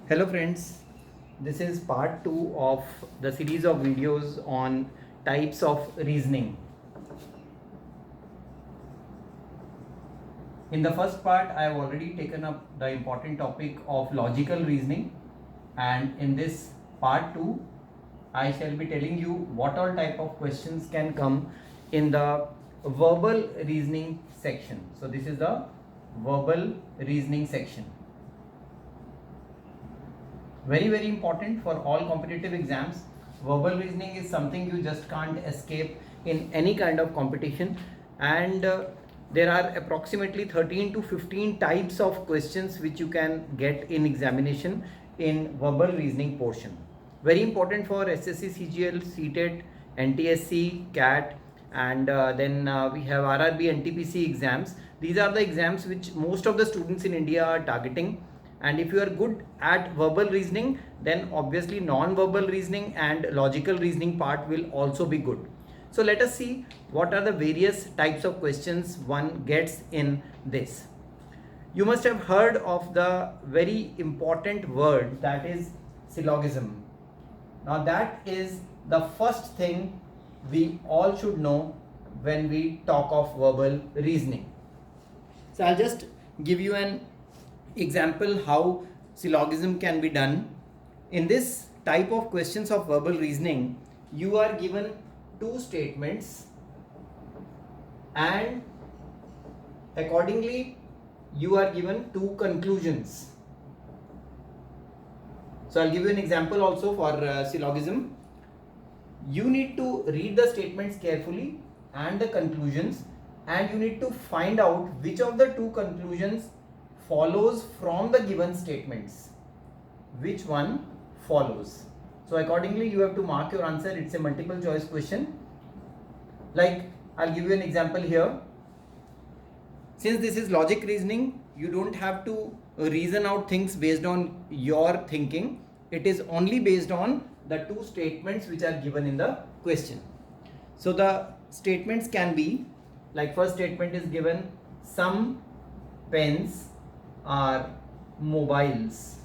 Hello friends, this is part 2 of the series of videos on types of reasoning. In the first part, I have already taken up the important topic of logical reasoning, and in this part 2, I shall be telling you what all type of questions can come in the verbal reasoning section. So this is the verbal reasoning section. Very important for all competitive exams. Verbal reasoning is something you just can't escape in any kind of competition, and there are approximately 13 to 15 types of questions which you can get in examination in verbal reasoning portion. Very important for SSC, CGL, CTET, NTSC, CAT, and then we have RRB, NTPC exams. These are the exams which most of the students in India are targeting, and if you are good at verbal reasoning, then obviously non-verbal reasoning and logical reasoning part will also be good. So let us see what are the various types of questions one gets in this. You must have heard of the very important word, that is syllogism. Now that is the first thing we all should know when we talk of verbal reasoning. So I'll just give you an example how syllogism can be done. In this type of questions of verbal reasoning, you are given two statements, and accordingly you are given two conclusions. So I'll give you an example also for syllogism. You need to read the statements carefully and the conclusions, and you need to find out which of the two conclusions follows from the given statements. Which one follows? So accordingly you have to mark your answer. It's a multiple choice question. Like, I'll give you an example here. Since this is logic reasoning, you don't have to reason out things based on your thinking. It is only based on the two statements which are given in the question. So the statements can be, like, first statement is given: some pens are mobiles.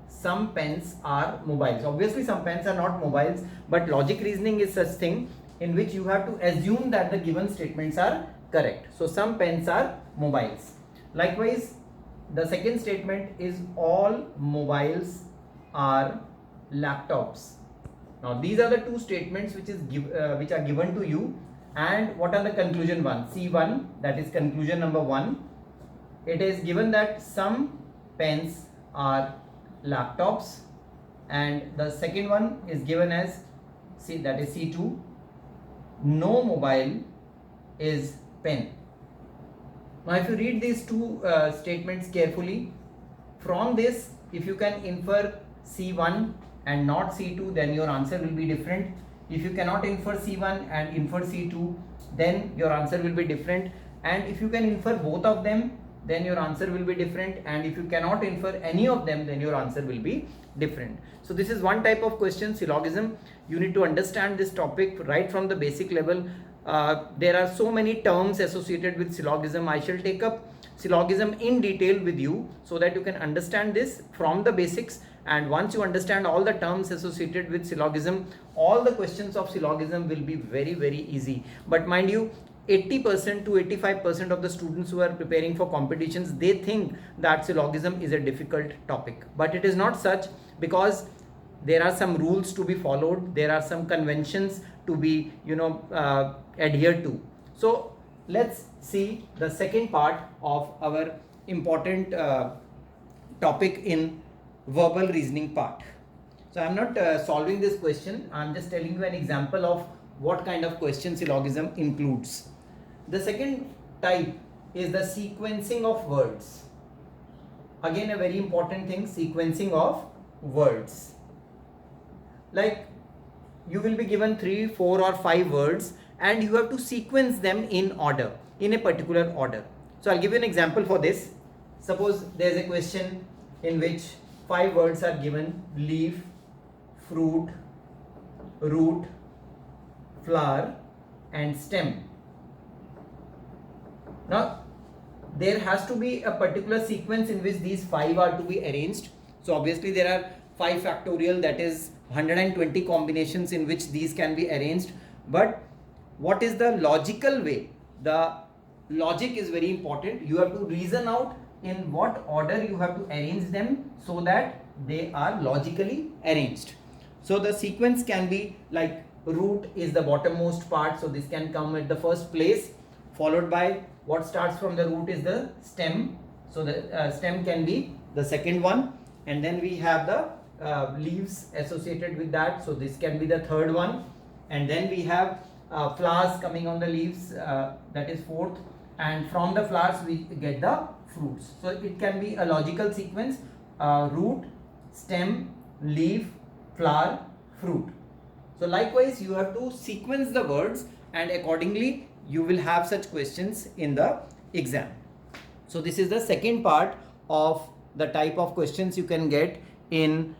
Some pens are mobiles. Obviously some pens are not mobiles, but logic reasoning is such thing in which you have to assume that the given statements are correct. So some pens are mobiles. Likewise, the second statement is all mobiles are laptops. Now these are the two statements which are given to you, and what are the conclusion one? C1, that is conclusion number 1. It is given that some pens are laptops, and the second one is given as C, that is C2, no mobile is pen. Now if you read these two statements carefully, from this if you can infer C1 and not C2, then your answer will be different. If you cannot infer C1 and infer C2, then your answer will be different. And if you can infer both of them, then your answer will be different, and if you cannot infer any of them, then your answer will be different. So this is one type of question, syllogism. You need to understand this topic right from the basic level. There are so many terms associated with syllogism. I shall take up syllogism in detail with you so that you can understand this from the basics, and once you understand all the terms associated with syllogism, all the questions of syllogism will be very easy. But mind you, 80% to 85% of the students who are preparing for competitions, they think that syllogism is a difficult topic, but it is not such, because there are some rules to be followed, there are some conventions to be adhered to. So let's see the second part of our important topic in verbal reasoning part. So I'm not solving this question, I'm just telling you an example of what kind of question syllogism includes. The second type is the sequencing of words. Again, a very important thing, sequencing of words. Like, you will be given 3, 4 or 5 words, and you have to sequence them in order, in a particular order. So I'll give you an example for this. Suppose there is a question in which 5 words are given: leaf, fruit, root, flower and stem. Now there has to be a particular sequence in which these 5 are to be arranged. So obviously there are 5 factorial, that is 120 combinations in which these can be arranged. But what is the logical way? The logic is very important. You have to reason out in what order you have to arrange them so that they are logically arranged. So the sequence can be like root is the bottommost part, so this can come at the first place, followed by what starts from the root is the stem, so the stem can be the second one, and then we have the leaves associated with that, so this can be the third one, and then we have flowers coming on the leaves, that is fourth, and from the flowers we get the fruits. So it can be a logical sequence, root, stem, leaf, flower, fruit. So likewise you have to sequence the words, and accordingly you will have such questions in the exam. So this is the second part of the type of questions you can get in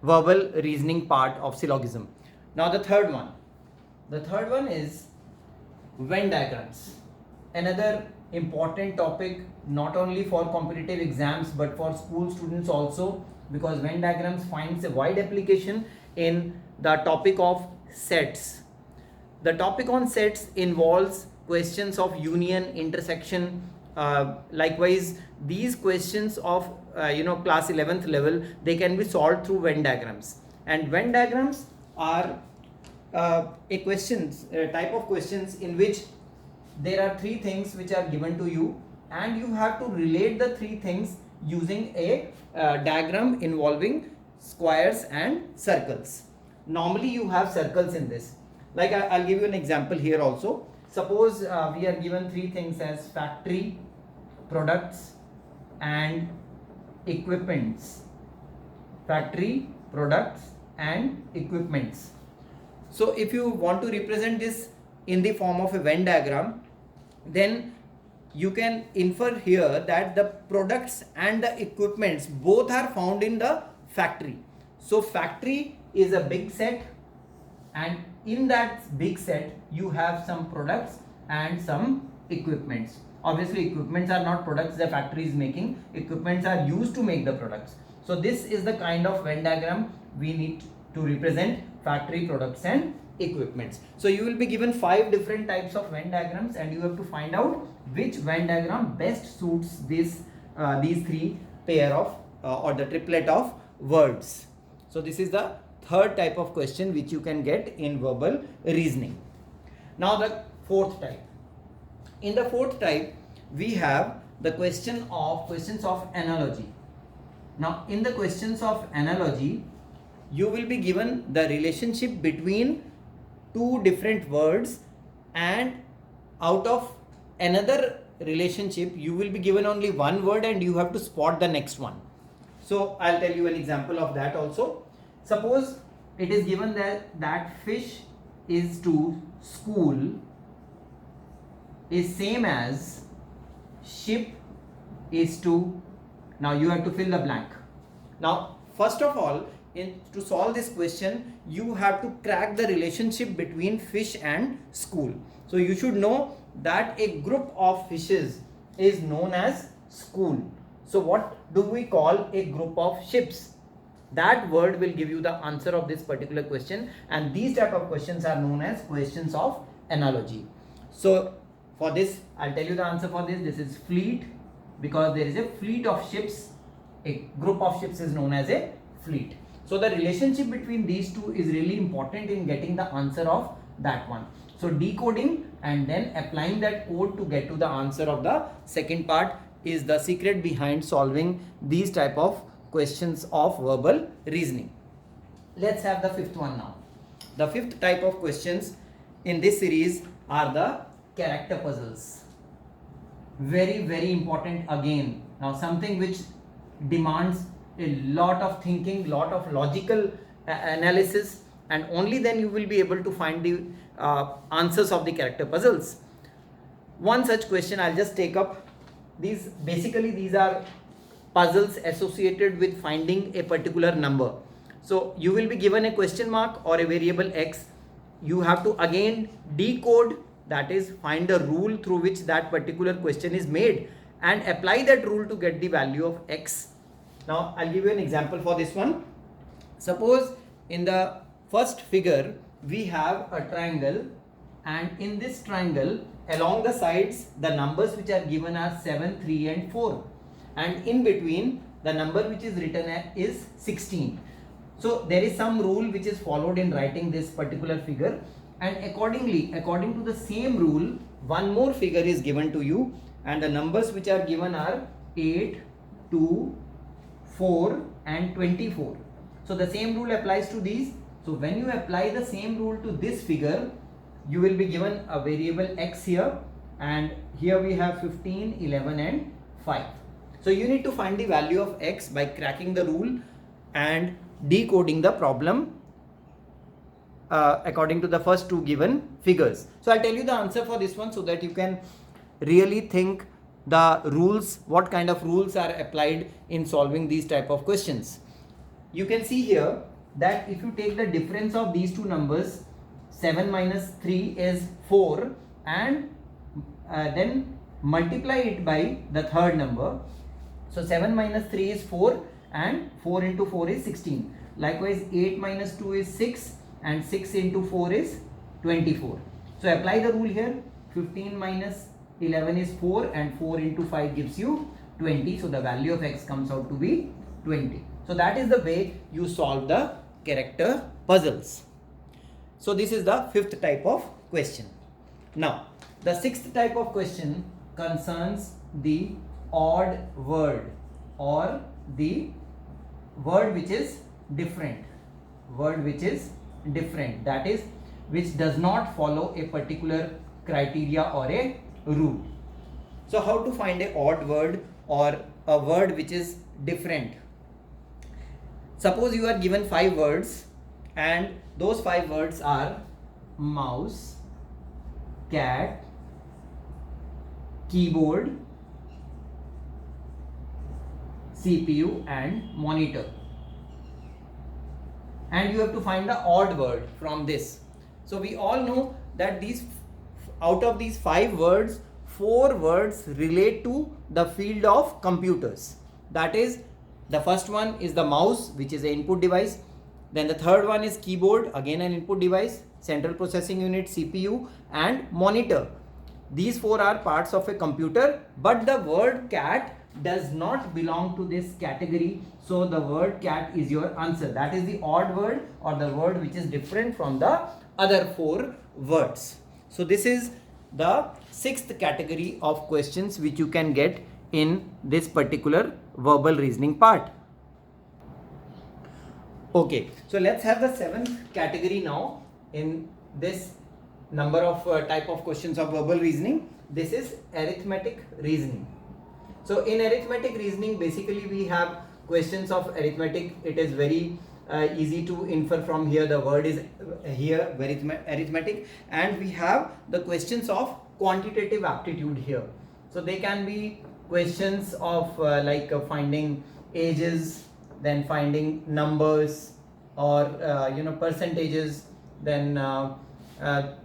verbal reasoning part of syllogism. Now the third one is Venn diagrams. Another important topic, not only for competitive exams but for school students also, because Venn diagrams finds a wide application in the topic of sets. The topic on sets involves questions of union, intersection. Likewise, these questions of class 11th level, they can be solved through Venn diagrams. And Venn diagrams are a type of questions in which there are 3 things which are given to you, and you have to relate the 3 things using a diagram involving squares and circles. Normally you have circles in this. Like I'll give you an example here also. Suppose we are given 3 things as factory, products and equipments. Factory, products and equipments. So if you want to represent this in the form of a Venn diagram, then you can infer here that the products and the equipments both are found in the factory. So factory is a big set, and in that big set you have some products and some equipments. Obviously equipments are not products the factory is making, equipments are used to make the products. So this is the kind of Venn diagram we need to represent factory, products and equipments. So you will be given 5 different types of Venn diagrams, and you have to find out which Venn diagram best suits this these 3 pair of or the triplet of words. So this is the third type of question which you can get in verbal reasoning. Now the fourth type. In the fourth type we have the questions of analogy. Now in the questions of analogy you will be given the relationship between 2 different words, and out of another relationship you will be given only one word and you have to spot the next one. So I'll tell you an example of that also. Suppose it is given that fish is to school is same as ship is to, now you have to fill the blank. Now first of all, to solve this question you have to crack the relationship between fish and school. So you should know that a group of fishes is known as school. So what do we call a group of ships? That word will give you the answer of this particular question, and these type of questions are known as questions of analogy. So for this I'll tell you the answer for this. This is fleet, because there is a fleet of ships. A group of ships is known as a fleet. So the relationship between these 2 is really important in getting the answer of that one. So decoding and then applying that code to get to the answer of the second part is the secret behind solving these type of questions of verbal reasoning. Let's have the fifth one now. The fifth type of questions in this series are the character puzzles. Very, very important again. Now something which demands a lot of thinking, lot of logical analysis, and only then you will be able to find the answers of the character puzzles. One such question I'll just take up. These are puzzles associated with finding a particular number. So you will be given a question mark or a variable x. You have to again decode, that is find a rule through which that particular question is made and apply that rule to get the value of x. Now I'll give you an example for this one. Suppose in the first figure we have a triangle, and in this triangle along the sides the numbers which are given are 7, 3 and 4, and in between the number which is written is 16. So there is some rule which is followed in writing this particular figure, and accordingly, according to the same rule, one more figure is given to you, and the numbers which are given are 8, 2, 4 and 24. So the same rule applies to these. So when you apply the same rule to this figure, you will be given a variable x here, and here we have 15, 11 and 5. So you need to find the value of x by cracking the rule and decoding the problem according to the first two given figures. So I'll tell you the answer for this one so that you can really think the rules, what kind of rules are applied in solving these type of questions. You can see here that if you take the difference of these two numbers, 7 minus 3 is 4, and then multiply it by the third number. So 7 minus 3 is 4 and 4 into 4 is 16. Likewise 8 minus 2 is 6 and 6 into 4 is 24. So apply the rule here. 15 minus 11 is 4 and 4 into 5 gives you 20. So the value of x comes out to be 20. So that is the way you solve the character puzzles. So this is the fifth type of question. Now the sixth type of question concerns the odd word, or the word which is different, that is, which does not follow a particular criteria or a rule. So how to find a odd word or a word which is different? Suppose you are given 5 words, and those 5 words are mouse, cat, keyboard, CPU and monitor, and you have to find the odd word from this. So we all know that these, out of these 5 words, 4 words relate to the field of computers. That is, the first one is the mouse, which is an input device. Then the third one is keyboard, again an input device, central processing unit, CPU and monitor. These 4 are parts of a computer, but the word cat does not belong to this category. So the word cat is your answer. That is the odd word, or the word which is different from the other 4 words. So this is the 6th category of questions which you can get in this particular verbal reasoning part. Okay, so let's have the 7th category now in this number of type of questions of verbal reasoning. This is arithmetic reasoning. So in arithmetic reasoning, basically we have questions of arithmetic. It is very easy to infer from here. The word is here, arithmetic, and we have the questions of quantitative aptitude here. So they can be questions of finding ages, then finding numbers, or percentages, then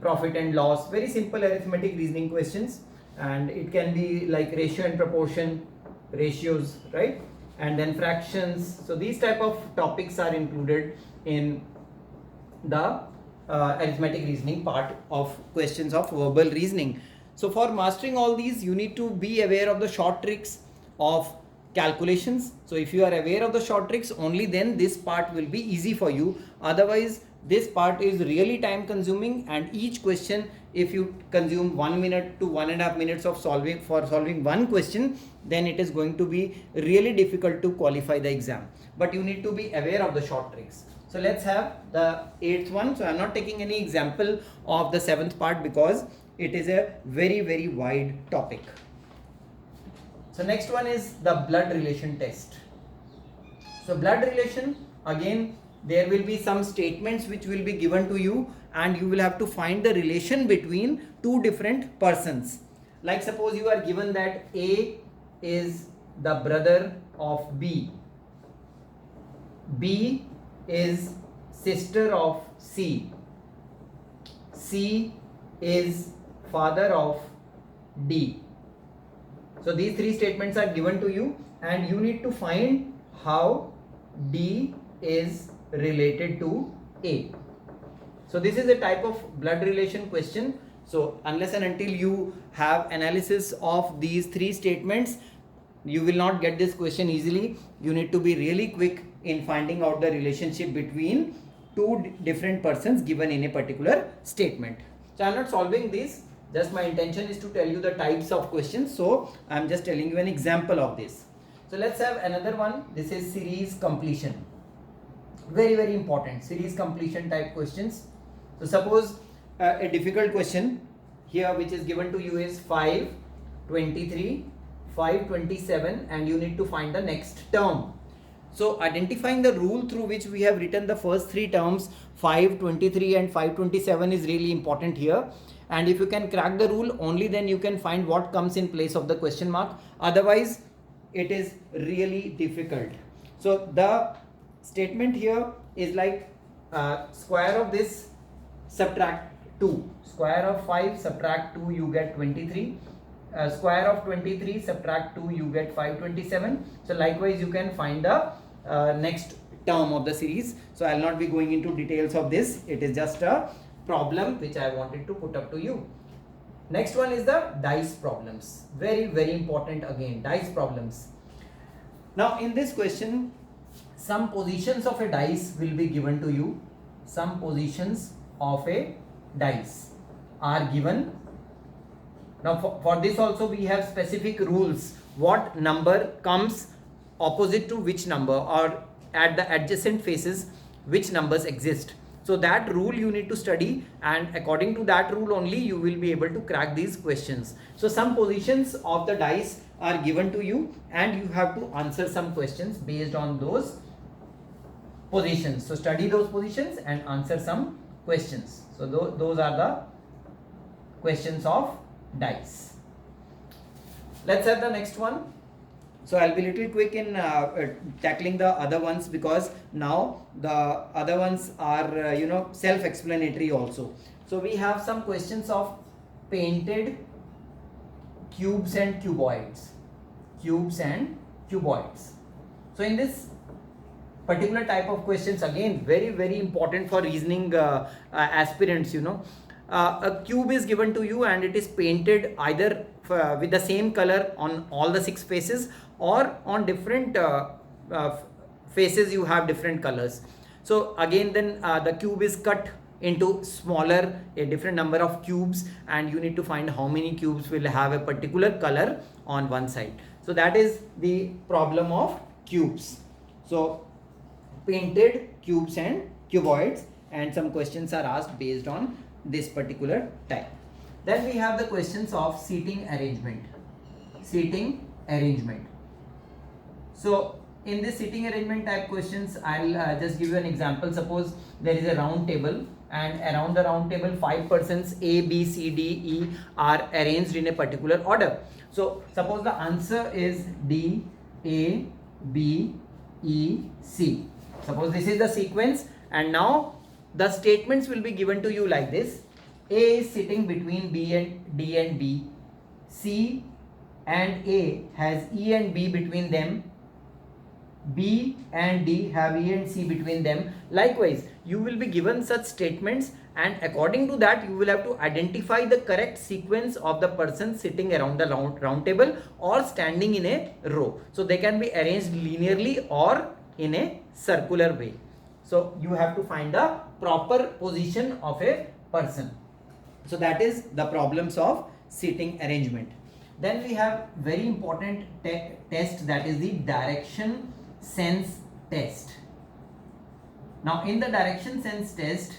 profit and loss. Very simple arithmetic reasoning questions, and it can be like ratio and proportion, ratios, right? And then fractions. So these type of topics are included in the arithmetic reasoning part of questions of verbal reasoning. So for mastering all these, you need to be aware of the short tricks of calculations. So if you are aware of the short tricks, only then this part will be easy for you. Otherwise this part is really time consuming, and each question, if you consume 1 minute to 1.5 minutes of solving one question, then it is going to be really difficult to qualify the exam. But you need to be aware of the short tricks. So let's have the 8th one. So I'm not taking any example of the 7th part because it is a very, very wide topic. So next one is the blood relation test. So blood relation, again, there will be some statements which will be given to you, and you will have to find the relation between 2 different persons. Like suppose you are given that A is the brother of B, B is sister of C, C is father of D. So these 3 statements are given to you, and you need to find how D is related to A. So this is a type of blood relation question. So unless and until you have analysis of these three statements, you will not get this question easily. You need to be really quick in finding out the relationship between two different persons given in a particular statement. So I am not solving this, just my intention is to tell you the types of questions. So I am just telling you an example of this. So let's have another one. This is series completion. Very important series completion type questions. So suppose a difficult question here which is given to you is 523, 527 and you need to find the next term. So identifying the rule through which we have written the first three terms 523 and 527 is really important here, and if you can crack the rule, only then you can find what comes in place of the question mark. Otherwise it is really difficult. So the statement here is like square of this subtract 2, square of 5 subtract 2 you get 23, square of 23 subtract 2 you get 527. So likewise you can find the next term of the series. So I will not be going into details of this, it is just a problem which I wanted to put up to you. Next one is the dice problems. Very important again, dice problems. Now in this question, some positions of a dice will be given to you. Some positions of a dice are given. Now for this also we have specific rules. What number comes opposite to which number, or at the adjacent faces which numbers exist. So that rule you need to study, and according to that rule only you will be able to crack these questions. So some positions of the dice are given to you and you have to answer some questions based on those positions. So study those positions and answer some questions. So those are the questions of dice. Let's have the next one. So I'll be little quick in tackling the other ones, because now the other ones are self-explanatory also. So we have some questions of painted cubes and cuboids. Cubes and cuboids. So in this particular type of questions, again very important for reasoning aspirants, a cube is given to you and it is painted either with the same color on all the 6 faces, or on different faces you have different colors. So again then the cube is cut into smaller, a different number of cubes, and you need to find how many cubes will have a particular color on one side. So that is the problem of cubes. So painted cubes and cuboids, and some questions are asked based on this particular type. Then we have the questions of seating arrangement. Seating arrangement. So in this seating arrangement type questions, I'll just give you an example. Suppose there is a round table, and around the round table 5 persons A, B, C, D, E are arranged in a particular order. So suppose the answer is D, A, B, E, C. Suppose this is the sequence, and now the statements will be given to you like this. A is sitting between B and D and B. C and A has E and B between them. B and D have E and C between them. Likewise, you will be given such statements, and according to that you will have to identify the correct sequence of the person sitting around the round table or standing in a row. So they can be arranged linearly or in a circular way. So you have to find the proper position of a person. So that is the problems of seating arrangement. Then we have very important test, that is the direction sense test. Now in the direction sense test,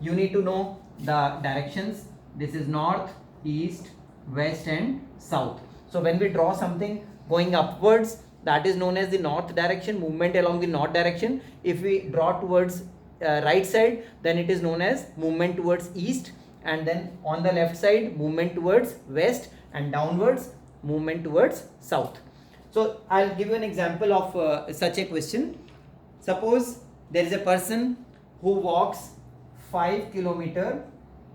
you need to know the directions. This is north, east, west and south. So when we draw something going upwards, that is known as the north direction, movement along the north direction. If we draw towards right side, then it is known as movement towards east, and then on the left side movement towards west, and downwards movement towards south. So I'll give you an example of such a question. Suppose there is a person who walks 5 kilometers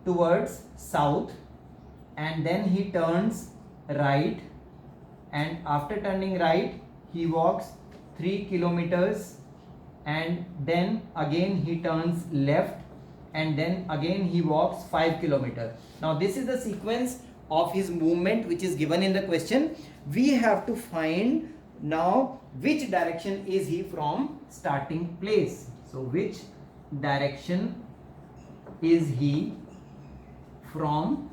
towards south, and then he turns right, and after turning right he walks 3 kilometers, and then again he turns left, and then again he walks 5 kilometers. Now this is the sequence of his movement which is given in the question. We have to find now which direction is he from starting place. So which direction is he from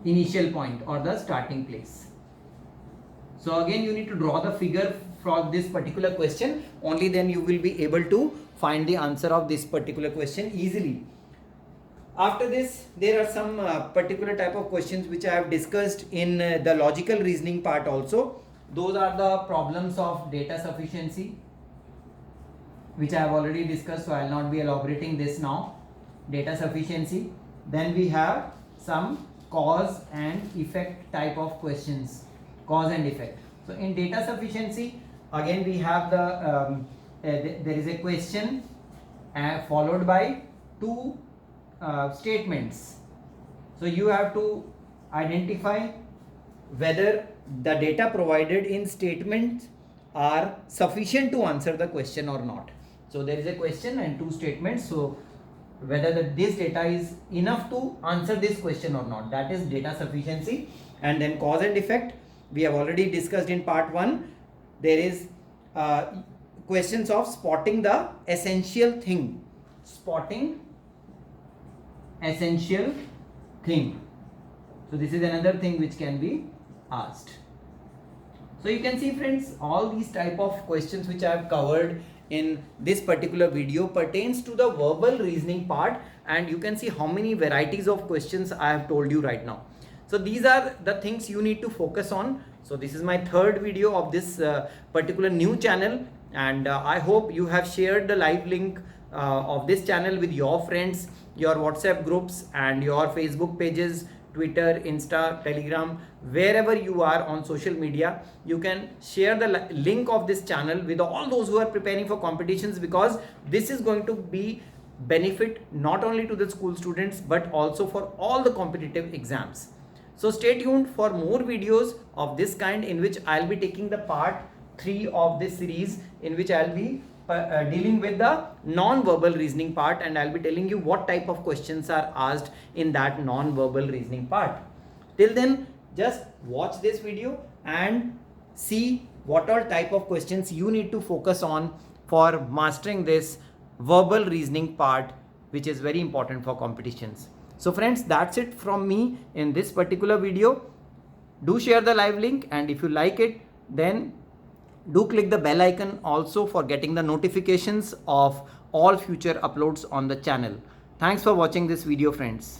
initial point or the starting place. So again you need to draw the figure for this particular question. Only then you will be able to find the answer of this particular question easily. After this, there are some particular type of questions which I have discussed in the logical reasoning part also. Those are the problems of data sufficiency, which I have already discussed, so I will not be elaborating this now. Data sufficiency. Then we have some cause and effect type of questions. Cause and effect. So in data sufficiency, again we have the there is a question followed by two statements. So you have to identify whether the data provided in statements are sufficient to answer the question or not. So there is a question and two statements. So whether this data is enough to answer this question or not, that is data sufficiency. And then cause and effect, we have already discussed in part 1. There is questions of spotting the essential thing. Spotting essential thing. So this is another thing which can be asked. So you can see, friends, all these type of questions which I have covered in this particular video pertains to the verbal reasoning part, and you can see how many varieties of questions I have told you right now. So these are the things you need to focus on. So this is my third video of this particular new channel, and I hope you have shared the live link of this channel with your friends, your WhatsApp groups and your Facebook pages, Twitter, Insta, Telegram, wherever you are on social media. You can share the link of this channel with all those who are preparing for competitions, because this is going to be benefit not only to the school students but also for all the competitive exams. So stay tuned for more videos of this kind, in which I'll be taking the part 3 of this series, in which I'll be dealing with the non-verbal reasoning part, and I'll be telling you what type of questions are asked in that non-verbal reasoning part. Till then, just watch this video and see what all type of questions you need to focus on for mastering this verbal reasoning part, which is very important for competitions. So friends, that's it from me in this particular video. Do share the live link, and if you like it, then do click the bell icon also for getting the notifications of all future uploads on the channel. Thanks for watching this video, friends.